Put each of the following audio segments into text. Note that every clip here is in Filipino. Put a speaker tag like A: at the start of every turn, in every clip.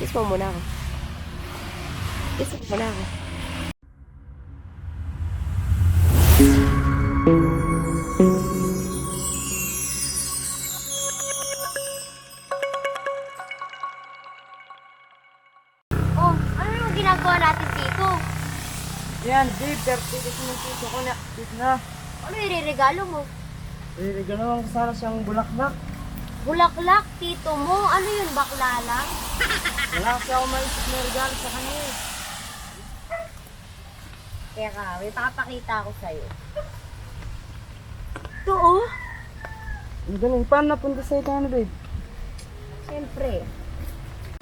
A: Kiss mo muna ako. Kiss mo muna ako. Oh, ano yung ginagawa natin dito?
B: Yan, Dave, birthday kasi ng tito ko na. Dito na.
A: Ano yung regalo mo?
B: Ganawa ko sana siyang bulaklak.
A: Bulaklak, tito mo? Ano yun, bakla lang?
B: Wala kasi ako maisip na regalo sa kanya eh.
A: Teka, may papakita ako sa'yo. Ito oh.
B: Ang galing. Paano napunta sa ito ano, babe?
A: Siyempre.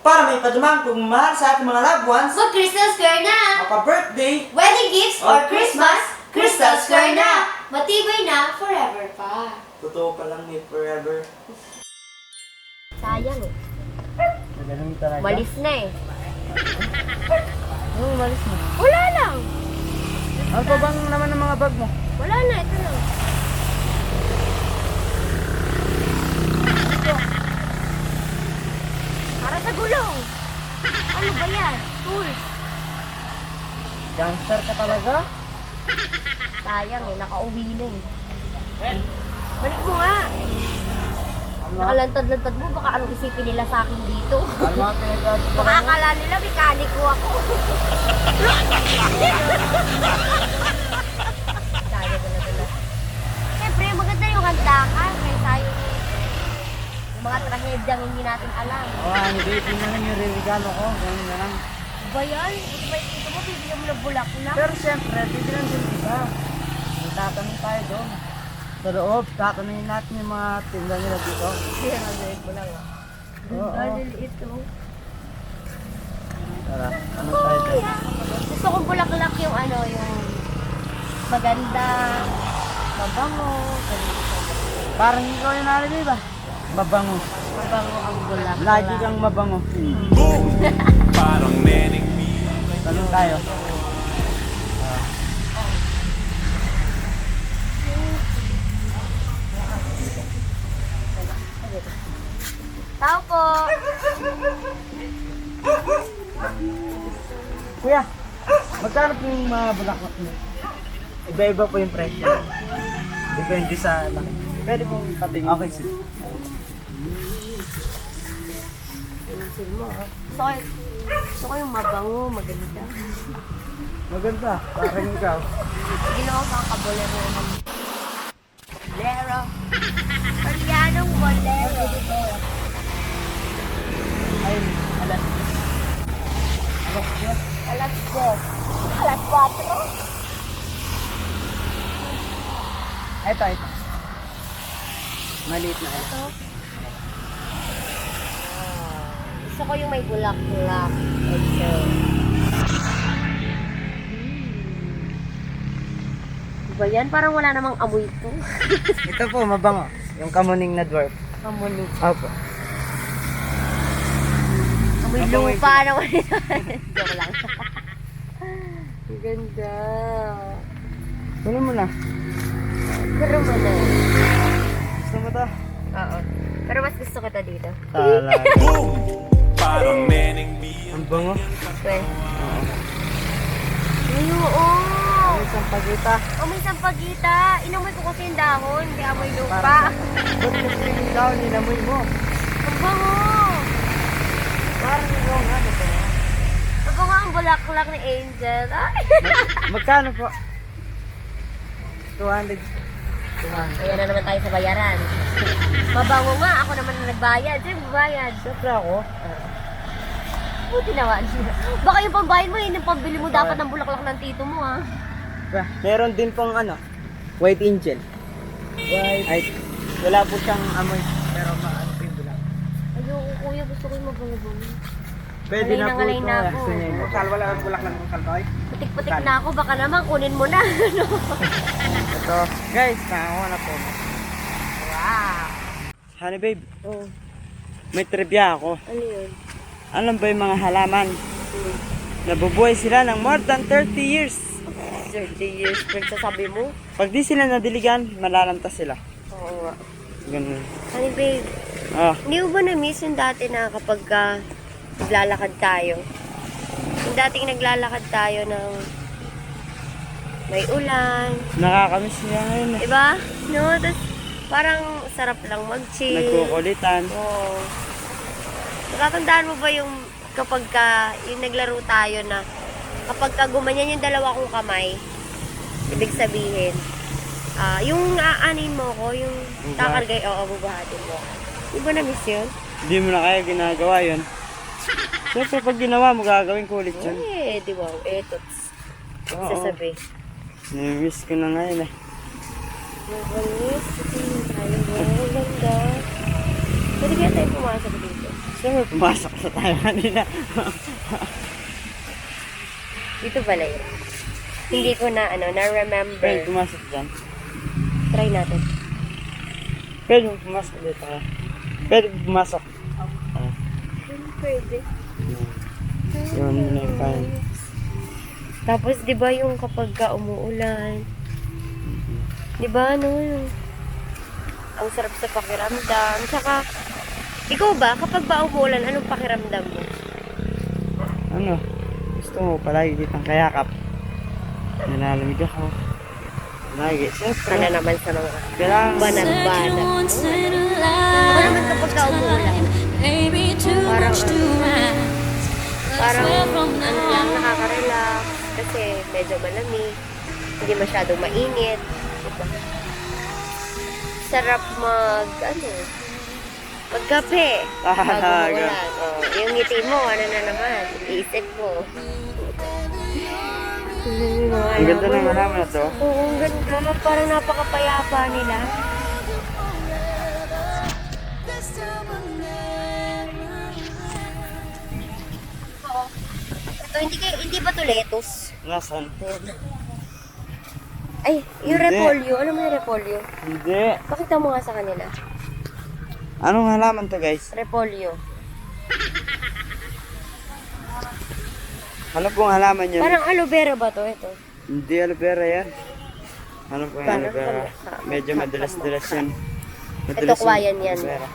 B: Para may padumang pagmamahal sa ating mga loved ones,
A: Mag-Crystal Square na!
B: maka-birthday,
A: Wedding gifts or Christmas, Crystal Square na! Matibay na forever pa.
B: totoo pa lang may forever.
A: Sayang eh.
B: Magaling talaga.
A: Malis na eh.
B: Oo, malis mo.
A: Wala lang.
B: Ano pa bang naman ng mga bag mo?
A: Wala na, ito lang. Para sa gulong. Ano ba yan? Tools.
B: Gangster ka talaga?
A: Sayang eh, nakauwi na eh. Balik mo nga. Nakalantad-lantad mo, baka anong isipin nila sa akin dito.
B: Ano mga pinagkakita
A: Baka akala nila mekaniko ako. Sayang dala-dala. Siyempre, maganda yung handa ka. Kaysa yung mga trahedyang hindi natin alam.
B: Oo, ano babe, yun na lang yung regalo ko. Ganun na lang.
A: Ba yan? Ito ba ito mo, bibigyan mo na bulaklak?
B: Pero siyempre, bibigyan din kita. May tatanong tayo doon. Sa loob, tatanungin natin yung mga tinda nila dito.
A: Kaya nagawin mo lang ah.
B: Oo.
A: Dahil ito.
B: Tara, ano tayo doon?
A: Gusto kong bulaklak yung ano, yung maganda, mabango, ganito.
B: Parang ikaw yung nalagay ba? Mabango.
A: Mabango ang bulaklak.
B: Lagi kang mabango.
C: Parang neneng
B: Tanong tayo.
A: Tao po!
B: Kuya, magkano po yung mga bulaklak niyo? Iba-iba po yung presyo. Depende sa laki. Pwede pong patingin. Okay, sir.
A: Pinansin mo ah. Gusto ko yung mabango, maganda.
B: Maganda, parang ikaw.
A: Ginawa ko ang kabolero naman. Bolero. Koreanong bolero.
B: Ay, alas. Alas 10.
A: Alas 10. Alas 4.
B: Ito. Maliit na ito.
A: Gusto ko yung may bulaklak. Ito. Diba yan? Parang wala namang amoy ito.
B: Ito po, mabango. Yung kamuning na dwarf.
A: Amoy.
B: Opo.
A: Amoy
B: Amoy
A: lupa naman ito. Joke lang. Ang ganda.
B: Kunin mo na.
A: Pero mo na.
B: Gusto mo to?
A: Oo. Pero mas gusto kita dito.
B: Talaga.
C: Parang neneng
B: Ang bango.
A: Okay. Ay, oo.
B: May sampagita.
A: Amoy sampagita. Inamoy ko kasi yung dahon. Hindi amoy lupa.
B: Ba't kasi yung daw ninamoy mo?
A: Ang bango.
B: Parang ikaw nga.
A: Ang bango ang bulaklak ni Angel. Ay.
B: Magkano po? 200. 200.
A: Ayan na naman tayo sa bayaran. Mabango nga. Ako naman na nagbayad. Sino magbayad?
B: Siyempre ako.
A: Buti naman. Baka yung pambayad mo, yun yung pambili mo dapat ng bulaklak ng tito mo ha.
B: Meron din pong ano, white angel. White. Ay, wala po siyang amoy. Pero maano po yung bulak.
A: Ayoko kuya, gusto ko yung mabango-bango.
B: Pwede
A: Alay
B: na
A: na
B: po
A: alay
B: ito.
A: na ako.
B: Kal, wala kang bulak ng kaltoy.
A: Putik-putik na ako, baka naman kunin mo na.
B: Ito. Guys, nakakuha na po.
A: Wow.
B: Honey babe,
A: Oh,
B: may trivia ako.
A: ano yun?
B: Alam ba yung mga halaman? Nabubuhay sila ng more than 30 years.
A: 30 years, sabi mo?
B: Pag di sila nadiligan, malalantas sila.
A: Oo nga.
B: Ganun.
A: Honey babe,
B: Ah,
A: hindi mo ba na-miss yung dati na kapag naglalakad tayo. Yung dating naglalakad tayo ng may ulan.
B: Nakakamiss niya ngayon eh.
A: Diba? No? Tapos parang sarap lang mag-chill.
B: Nagkukulitan.
A: Oo. Natatandaan mo ba yung kapag yung naglaro tayo na kapag gumanyan yung dalawa kong kamay, ibig sabihin, yung aanin mo ko, yung kakargay, bubuhatin mo. Di ba na-miss yun?
B: Hindi mo na kaya ginagawa yun. Siyempre pag ginawa mo, gagawin ko ulit yun.
A: Di ba? Eto.
B: Oo.
A: Sasabi.
B: Nami-miss ko na ngayon eh.
A: Nagalis. Tayo ba? Ang ganda. Pwede kaya tayo pumasok dito.
B: Siyempre pumasok sa tayo kanina.
A: Dito pala yun. Hindi ko na-remember.
B: Pwede pumasok dyan.
A: Try natin.
B: Pwede pumasok dito ka. Pwede pumasok.
A: Pwede.
B: Yun na yung fine.
A: Tapos, di ba yung kapag umuulan, di ba, yung ang sarap sa pakiramdam. Tsaka, ikaw ba, kapag ba umuulan, anong pakiramdam mo?
B: Ano? Gusto mo palagi kitang kayakap. Nanalamig ako. Lagi. Siyempre.
A: Sana naman sa mga
B: Kailangan.
A: banag-banag. Ako naman kapag umuulan, parang ano lang, nakaka-relax. Kasi medyo malamig. Hindi masyadong mainit. Diba? Sarap magkape. Pag umuulan. Yung ngiti mo, ano na naman, iisip mo.
B: Ang ganda ng halaman na to.
A: Oo, ang ganda. Parang napakapayapa nila. Ito, hindi ba to lettuce?
B: Nasaan?
A: Ay, yung
B: Hindi.
A: repolyo. Ano mo yung repolyo?
B: Hindi.
A: Pakita mo nga sa kanila.
B: Anong halaman to guys?
A: Repolyo.
B: Ano pong halaman yan?
A: Parang aloe vera ba to? Ito.
B: Hindi aloe vera yan. Ano po yung aloe vera? Medyo madulas-dulas yan.
A: Ito, kwayan yan.
B: aloe vera.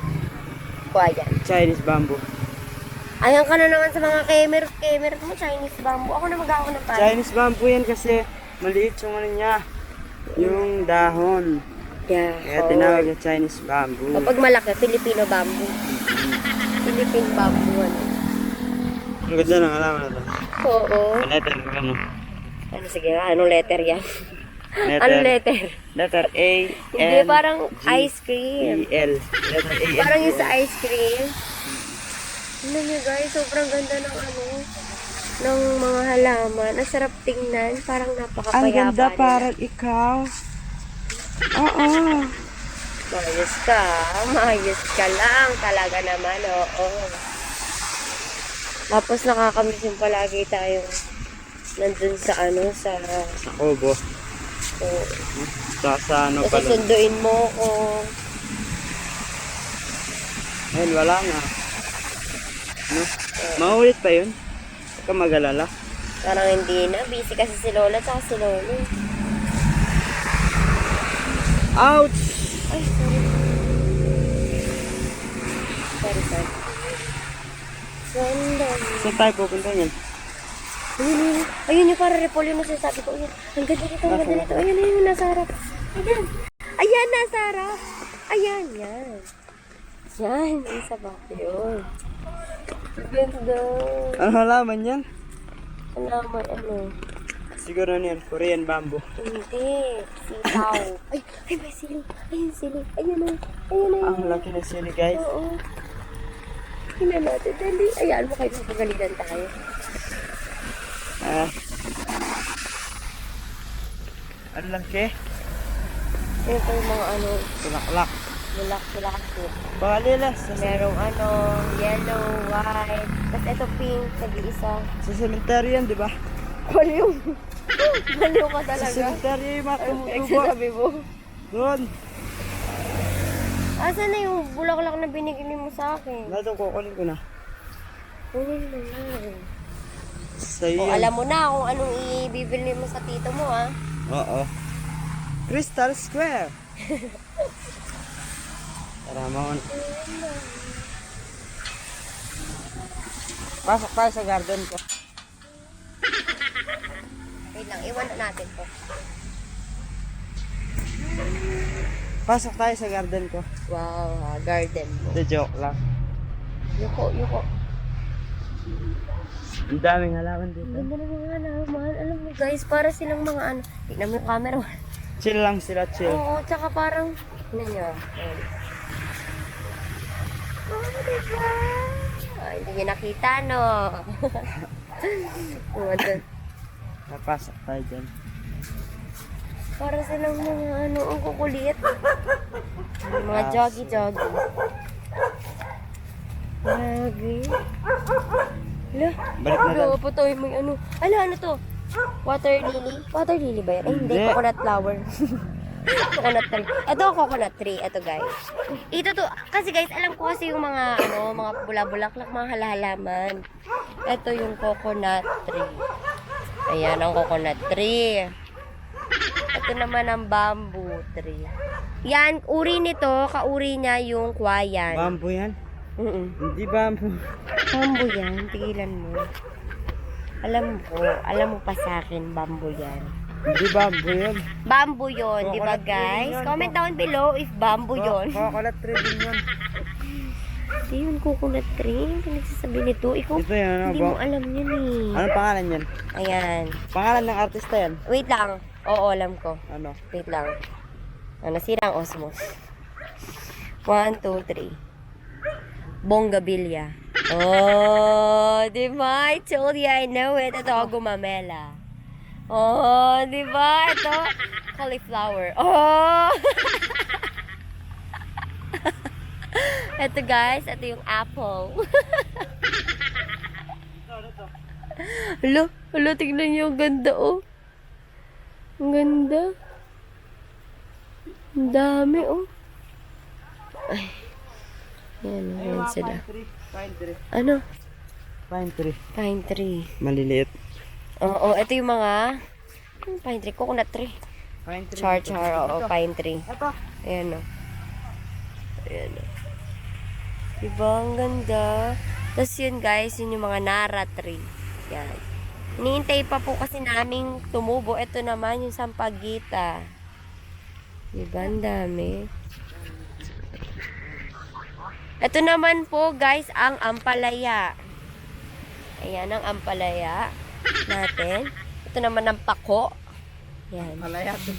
A: Kwayan.
B: Chinese bamboo.
A: Ayan ka na naman sa mga kemer mo, Chinese bamboo. Ako na mag-ako ng parang.
B: Chinese bamboo yan kasi maliit yung ano niya. Yung dahon.
A: Yeah.
B: Kaya tinawag na Chinese bamboo.
A: Kapag malaki, Filipino bamboo. Philippine bamboo,
B: Ang ganda ng halaman na to.
A: Oo.
B: Letter ano?
A: Ano, sige, anong letter yan?
B: Letter.
A: Anong letter?
B: Letter A,
A: Hindi,
B: N,
A: parang
B: G,
A: ice cream.
B: E, L. Letter A, N,
A: Parang
B: G,
A: yung sa
B: L.
A: ice cream. Tignan nyo guys, sobrang ganda ng ng mga halaman. Ang sarap tingnan, parang napakapayapa.
B: Ang ganda
A: nila.
B: parang ikaw. Oo.
A: Maayos ka lang, talaga naman, oo. Tapos nakakamiss yung palagi tayong nandun sa
B: Sa Kobo. Sa ano pala.
A: susunduin mo ko.
B: Ayun, wala nga. No? Maulit pa yun? Huwag ka mag-alala.
A: Parang hindi na, busy kasi si Lola at si Lolo.
B: Ouch!
A: Ay, sorry. Sorry. Ganda.
B: Saan tayo pupunta yan?
A: Ayun yung parang repolyo na sinasabi ko. Ayun, ang ganda nito, ang ganda nito. Ayun, nasa harap. Ayan, nasa harap. Ayan, yan. Yan, isa ba? Yun. Ganda.
B: Ano halaman yan?
A: Ano?
B: Siguro ano yan, Korean bamboo.
A: Hindi. Sitaw. Ay, may sili. Ayun, sili. Ayun.
B: Ang laki ng sili guys.
A: Oo. Tingnan natin. Dali. Ayan mo kayo. Pagalitan tayo.
B: Ano lang ke?
A: Ito po yung mga
B: Tulaklak.
A: bulak-bulak po.
B: Balilas.
A: Merong yellow, white. Tapos ito pink, nag-iisa.
B: Sa cemetery yan, di ba?
A: Baliw. Baliw ka
B: Sa
A: talaga.
B: cemetery, mga
A: Ano
B: tumutubo.
A: sabi mo?
B: Doon.
A: Asan na yung bulaklak na binigili mo sa akin?
B: Nato, kukunin ko na.
A: Kunin mo na.
B: Sa'yo
A: O,
B: yan.
A: alam mo na kung anong ibibili mo sa tito mo, ah.
B: Oo. Crystal Square. Tara, maon. Pasok tayo sa garden ko.
A: Wait lang, iwan na natin to.
B: Pasok tayo sa garden ko.
A: Wow, garden mo.
B: The joke lang.
A: Yuko.
B: Ang daming halaman dito.
A: Ganda ng mga halaman. Alam mo guys, para silang mga ano. Tignan mo yung camera.
B: Chill lang sila, chill.
A: Oo, tsaka parang, ano nyo? Ayan. Oh, diba? Ah, hindi nyo nakita, no?
B: Napasok tayo dyan.
A: Para silang mga ano, ang kukulit. Mga joggy-joggy. Lagi. Ala,
B: Balik na lang.
A: putoy mo yung ano. Ano to? Water lily? Water lily ba yan? Ay, hindi.
B: Hindi.
A: Coconut flower. Coconut tree. Ito ang coconut tree. Ito, guys. Ito to. Kasi, guys, alam ko kasi yung mga, ano, mga bula-bulaklak, mga halahalaman. Ito yung coconut tree. Ayan ang coconut tree. Ito naman ang bamboo tree. Yan, uri nito, kauri niya yung kwayan.
B: Bamboo yan? Hindi bamboo.
A: Bamboo yan, tigilan mo. Alam mo pa sa akin, bamboo yan.
B: Hindi bamboo yan.
A: Bamboo yun, di ba
B: Coconut tree
A: guys?
B: yun.
A: Comment down below if bamboo yun.
B: Coconut tree din yun.
A: Hindi yun, coconut tree. Ano nagsasabi nito? Ikaw,
B: Ito yan, ano
A: hindi
B: ba?
A: mo alam yun eh.
B: Anong pangalan yan?
A: Ayan.
B: Pangalan ng artista yan?
A: Wait lang. Oo, alam ko.
B: Ano?
A: Wait lang. Nasira ang osmos. 1, 2, 3. Bonggabilya. Oh, di ba? I told you I know it. Ito, gumamela. Oh, di ba? Ito, cauliflower. Oh! Ito guys, ito yung apple. Hala, tignan niyo, ang ganda oh. Ang ganda. Ang dami oh. Ay. Yan sila.
B: Pine tree.
A: Ano?
B: Pine tree.
A: Pine tree.
B: Maliliit.
A: Oo, ito yung mga pine tree, coconut tree.
B: Pine tree.
A: Char, oo, pine tree.
B: Ito.
A: Ayan o. Ayan o. Diba, ang ganda. Tapos yun guys, yun yung mga nara tree. Yan. Hinihintay pa po kasi naming tumubo. Ito naman yung sampagita. Diba, ang dami. Ito naman po guys, ang ampalaya. Ayan ang ampalaya natin. Ito naman ang pako. Yan.
B: Malaya to.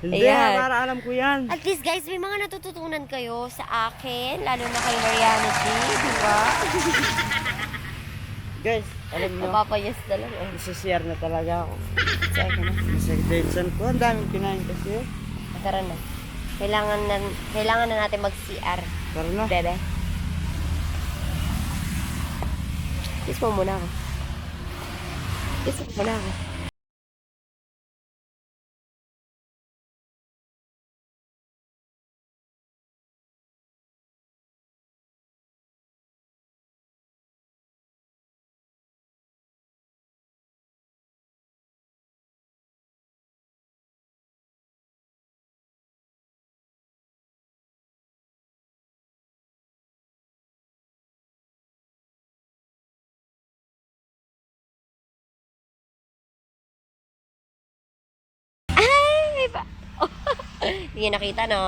B: Hindi,
A: Ayan.
B: para alam ko yan.
A: At least guys, may mga natututunan kayo sa akin, lalo na kay Mariana G, di ba?
B: Guys, alam nyo,
A: Napapayas na lang eh.
B: isi-share na talaga ako.
A: Sige na.
B: Sa Davidson ko, ang daming kinain kasi.
A: Tara na. Kailangan na natin mag-CR.
B: Tara na.
A: Bebe. Kiss mo muna ako. Kiss mo muna ako. Ay! May pa. Hindi niya nakita, no?